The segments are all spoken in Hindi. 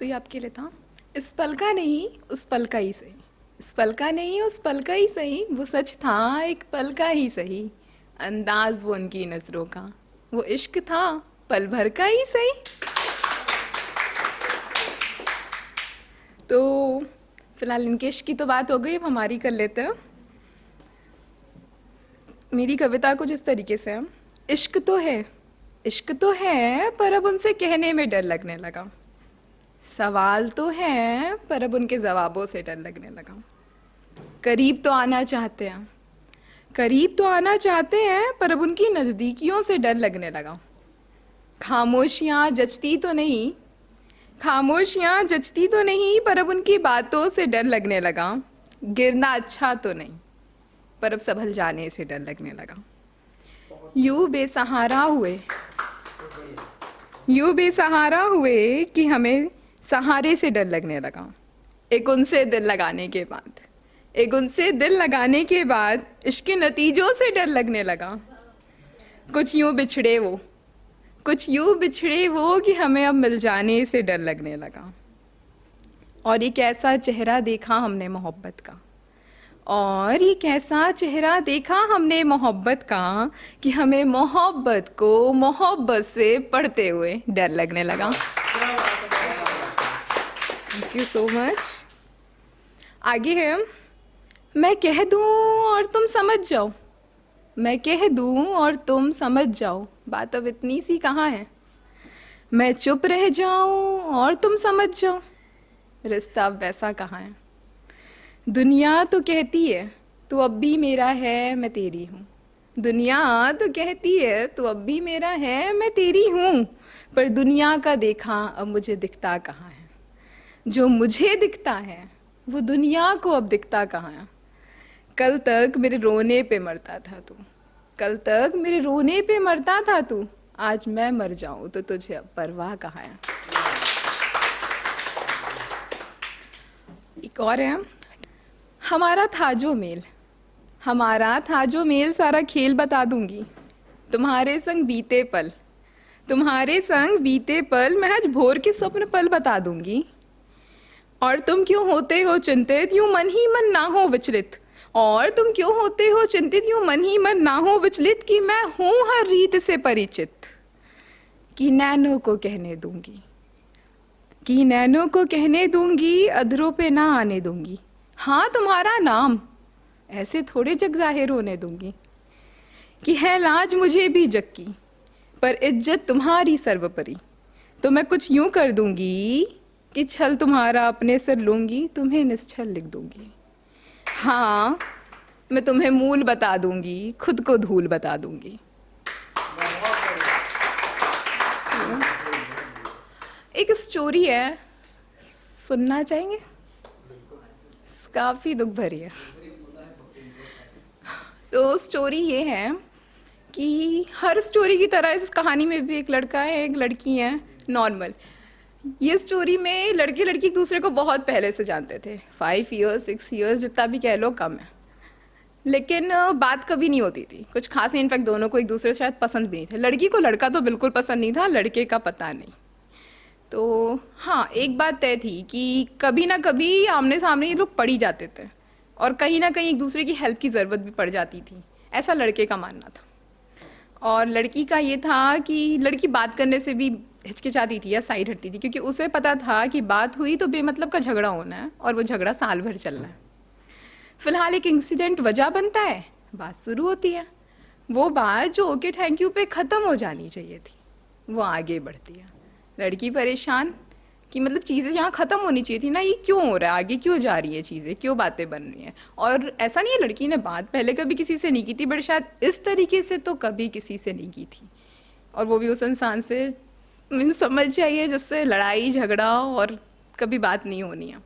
तो ये आपके लिए था। इस पल का नहीं उस पल का ही सही, इस पल का नहीं उस पल का ही सही, वो सच था एक पल का ही सही, अंदाज वो उनकी नजरों का, वो इश्क था पल भर का ही सही। तो फिलहाल इनके इश्क की तो बात हो गई, अब हमारी कर लेते हैं। मेरी कविता कुछ इस तरीके से है। इश्क तो है पर अब उनसे कहने में डर लगने लगा, सवाल तो है पर अब उनके जवाबों से डर लगने लगा। करीब तो आना चाहते हैं, करीब तो आना चाहते हैं पर अब उनकी नज़दीकियों से डर लगने लगा। खामोशियाँ जचती तो नहीं, खामोशियाँ जचती तो नहीं पर अब उनकी बातों से डर लगने लगा। गिरना अच्छा तो नहीं पर अब संभल जाने से डर लगने लगा। यूं बेसहारा हुए, यूं बेसहारा हुए कि हमें सहारे से डर लगने लगा। एक उनसे दिल लगाने के बाद, एक उनसे दिल लगाने के बाद इश्क के नतीजों से डर लगने लगा। कुछ यूं बिछड़े वो, कुछ यूं बिछड़े वो कि हमें अब मिल जाने से डर लगने लगा। और एक ऐसा चेहरा देखा हमने मोहब्बत का, और ये कैसा चेहरा देखा हमने मोहब्बत का कि हमें मोहब्बत को मोहब्बत से पढ़ते हुए डर लगने लगा। Thank you so much. आगे है, मैं कह दूं और तुम समझ जाओ, मैं कह दूं और तुम समझ जाओ, बात अब इतनी सी कहाँ है। मैं चुप रह जाऊं और तुम समझ जाओ, रिश्ता अब वैसा कहाँ है। दुनिया तो कहती है तू अब भी मेरा है मैं तेरी हूँ, दुनिया तो कहती है तू अब भी मेरा है मैं तेरी हूँ, पर दुनिया का देखा अब मुझे दिखता कहाँ है। जो मुझे दिखता है वो दुनिया को अब दिखता कहाँ है। कल तक मेरे रोने पे मरता था तू, कल तक मेरे रोने पे मरता था तू, आज मैं मर जाऊं तो तुझे अब परवाह कहाँ है। एक और है, हमारा था जो मेल, हमारा था जो मेल सारा खेल बता दूंगी, तुम्हारे संग बीते पल, तुम्हारे संग बीते पल मैं आज भोर के स्वप्न पल बता दूंगी। और तुम क्यों होते हो चिंतित यूं मन ही मन ना हो विचलित, और तुम क्यों होते हो चिंतित यूं मन ही मन ना हो विचलित, कि मैं हूं हर रीत से परिचित, कि नैनों को कहने दूंगी, कि नैनों को कहने दूंगी अधरों पे ना आने दूंगी। हाँ तुम्हारा नाम ऐसे थोड़े जग जाहिर होने दूंगी, कि है लाज मुझे भी जग की पर इज्जत तुम्हारी सर्वोपरि, तो मैं कुछ यूं कर दूंगी कि छल तुम्हारा अपने सिर लूंगी, तुम्हें निश्छल लिख दूंगी। हाँ मैं तुम्हें मूल बता दूंगी, खुद को धूल बता दूंगी। एक स्टोरी है, सुनना चाहेंगे? काफ़ी दुख भरी है। तो स्टोरी ये है कि हर स्टोरी की तरह इस कहानी में भी एक लड़का है एक लड़की है, नॉर्मल। ये स्टोरी में लड़के लड़की एक दूसरे को बहुत पहले से जानते थे, 5 ईयर्स 6 ईयर्स जितना भी कह लो कम है, लेकिन बात कभी नहीं होती थी कुछ खास। इनफैक्ट दोनों को एक दूसरे शायद पसंद भी नहीं थे। लड़की को लड़का तो बिल्कुल पसंद नहीं था, लड़के का पता नहीं। तो हाँ एक बात तय थी कि कभी ना कभी आमने सामने ये लोग पड़ ही जाते थे, और कहीं ना कहीं एक दूसरे की हेल्प की ज़रूरत भी पड़ जाती थी, ऐसा लड़के का मानना था। और लड़की का ये था कि लड़की बात करने से भी हिचकिचाती थी या साइड हटती थी, क्योंकि उसे पता था कि बात हुई तो बेमतलब का झगड़ा होना है, और वो झगड़ा साल भर चलना है। फिलहाल एक इंसिडेंट वजह बनता है, बात शुरू होती है। वो बात जो ओके थैंक यू पे ख़त्म हो जानी चाहिए थी वो आगे बढ़ती है। लड़की परेशान कि मतलब चीज़ें जहाँ ख़त्म होनी चाहिए थी ना, ये क्यों हो रहा है, आगे क्यों जा रही है चीज़ें, क्यों बातें बन रही हैं। और ऐसा नहीं है लड़की ने बात पहले कभी किसी से नहीं की थी, बट शायद इस तरीके से तो कभी किसी से नहीं की थी, और वो भी उस इंसान से समझ जाइए जिससे लड़ाई झगड़ा और कभी बात नहीं होनी है।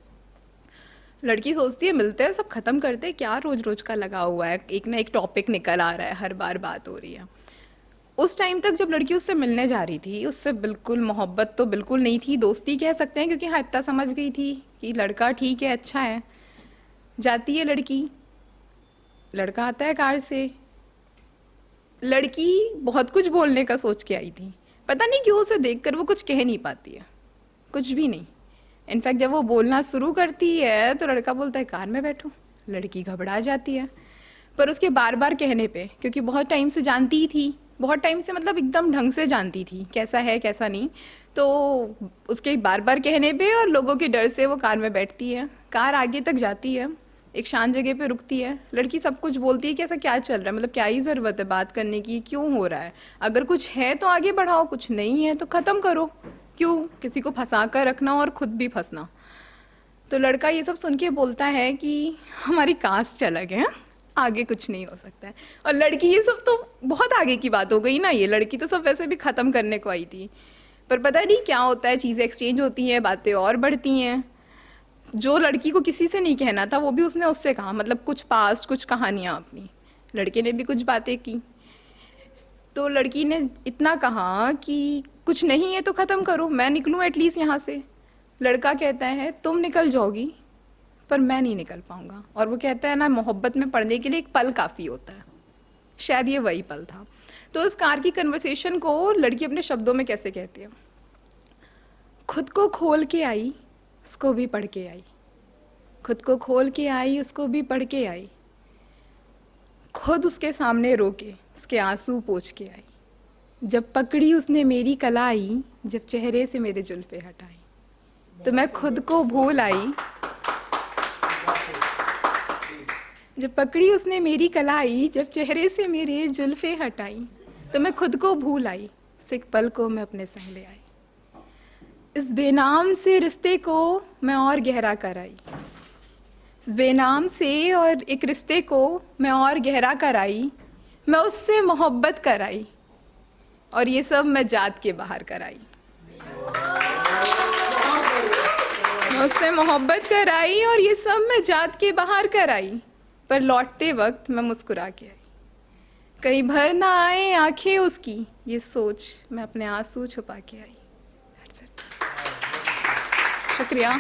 लड़की सोचती है मिलते हैं सब ख़त्म करते हैं, क्या रोज़ रोज़ का लगा हुआ है, एक ना एक टॉपिक निकल आ रहा है, हर बार बात हो रही है। उस टाइम तक जब लड़की उससे मिलने जा रही थी उससे बिल्कुल मोहब्बत तो बिल्कुल नहीं थी, दोस्ती कह सकते हैं, क्योंकि हाँ इतना समझ गई थी कि लड़का ठीक है अच्छा है। जाती है लड़की, लड़का आता है कार से। लड़की बहुत कुछ बोलने का सोच के आई थी, पता नहीं क्यों उसे देखकर वो कुछ कह नहीं पाती है, कुछ भी नहीं। इनफैक्ट जब वो बोलना शुरू करती है तो लड़का बोलता है कार में बैठो, लड़की घबरा जाती है। पर उसके बार बार कहने पे, क्योंकि बहुत टाइम से जानती ही थी, बहुत टाइम से मतलब एकदम ढंग से जानती थी कैसा है कैसा नहीं, तो उसके बार बार कहने पे और लोगों के डर से वो कार में बैठती है। कार आगे तक जाती है, एक शांत जगह पे रुकती है, लड़की सब कुछ बोलती है कि ऐसा क्या चल रहा है, मतलब क्या ही ज़रूरत है बात करने की, क्यों हो रहा है, अगर कुछ है तो आगे बढ़ाओ, कुछ नहीं है तो ख़त्म करो, क्यों किसी को फंसा कर रखना और खुद भी फंसना। तो लड़का ये सब सुन के बोलता है कि हमारी कास्ट अलग है, आगे कुछ नहीं हो सकता है। और लड़की, ये सब तो बहुत आगे की बात हो गई ना, ये लड़की तो सब वैसे भी ख़त्म करने को आई थी, पर पता नहीं क्या होता है, चीज़ें एक्सचेंज होती हैं, बातें और बढ़ती हैं। जो लड़की को किसी से नहीं कहना था वो भी उसने उससे कहा, मतलब कुछ पास्ट, कुछ कहानियाँ अपनी, लड़के ने भी कुछ बातें की। तो लड़की ने इतना कहा कि कुछ नहीं है तो ख़त्म करो, मैं निकलूँ एटलीस्ट यहाँ से। लड़का कहता है तुम निकल जाओगी पर मैं नहीं निकल पाऊँगा। और वो कहता है ना, मोहब्बत में पड़ने के लिए एक पल काफ़ी होता है, शायद ये वही पल था। तो उस कार की कन्वर्सेशन को लड़की अपने शब्दों में कैसे कहती है, खुद को खोल के आई, उसको भी पढ़ के आई, खुद को खोल के आई, उसको भी पढ़ के आई, खुद उसके सामने रोके, उसके आंसू पोंछ के आई, जब पकड़ी उसने मेरी कलाई, जब चेहरे से मेरे जुल्फे हटाई, तो मैं खुद को भूल आई, जब पकड़ी उसने मेरी कलाई, जब चेहरे से मेरे जुल्फे हटाई, तो मैं खुद को भूल आई, उस एक पल को मैं अपने संग ले आई, इस बेनाम से रिश्ते को मैं और गहरा कर आई, इस बेनाम से और एक रिश्ते को मैं और गहरा कर आई, मैं उससे मोहब्बत कराई और ये सब मैं जात के बाहर कराई, मैं उससे मोहब्बत कराई और ये सब मैं जात के बाहर कराई, पर लौटते वक्त मैं मुस्कुरा के आई, कहीं भर ना आए आंखें उसकी, ये सोच मैं अपने आंसू छुपा के आई। That's it. शुक्रिया।